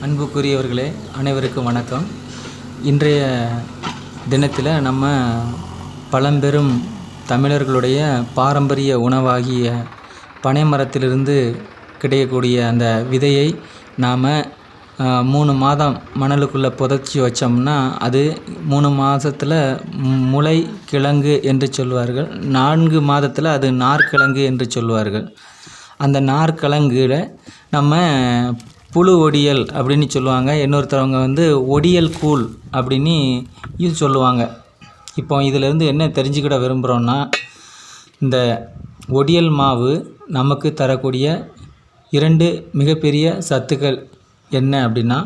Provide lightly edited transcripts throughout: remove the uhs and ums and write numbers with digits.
அன்புக்குரியவர்களே, அனைவருக்கும் வணக்கம். இன்றைய தினத்தில் நம்ம பழம்பெரும் தமிழர்களுடைய பாரம்பரிய உணவாகிய பனைமரத்திலிருந்து கிடைக்கக்கூடிய அந்த விதையை நாம் 3 மாதம் மணலுக்குள்ளே புதைச்சி வச்சோம்னா அது 3 மாதத்தில் முளை கிழங்கு என்று சொல்வார்கள். 4 மாதத்தில் அது நார்க்கிழங்கு என்று சொல்வார்கள். அந்த நார்க்கிழங்குல நம்ம புழு ஒடியல் அப்படின்னு சொல்லுவாங்க. இன்னொருத்தவங்க ஒடியல் கூழ் அப்படின்னு இது சொல்லுவாங்க. இப்போ இதிலேருந்து என்ன தெரிஞ்சுக்கிட விரும்புகிறோன்னா, இந்த ஒடியல் மாவு நமக்கு தரக்கூடிய 2 மிகப்பெரிய சத்துக்கள் என்ன அப்படின்னா,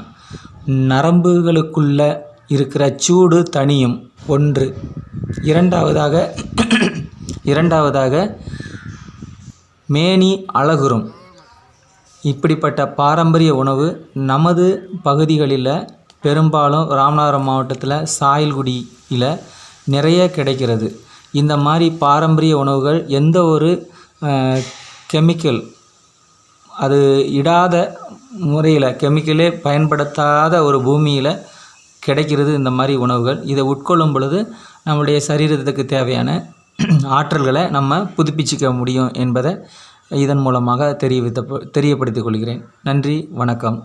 நரம்புகளுக்குள்ளே இருக்கிற சூடு தணியும் 1. இரண்டாவதாக மேனி அழகுறும். இப்படிப்பட்ட பாரம்பரிய உணவு நமது பகுதிகளில் பெரும்பாலும் ராமநாதபுரம் மாவட்டத்தில் சாயல்குடியில் நிறைய கிடைக்கிறது. இந்த மாதிரி பாரம்பரிய உணவுகள் எந்த ஒரு கெமிக்கல் அது இடாத முறையில், கெமிக்கலே பயன்படுத்தாத ஒரு பூமியில் கிடைக்கிறது இந்த மாதிரி உணவுகள். இதை உட்கொள்ளும் பொழுது நம்முடைய சரீரத்துக்கு தேவையான ஆற்றல்களை நம்ம புதுப்பிச்சிக்க முடியும் என்பதை இதன் மூலமாக தெரியப்படுத்திக் கொள்கிறேன். நன்றி, வணக்கம்.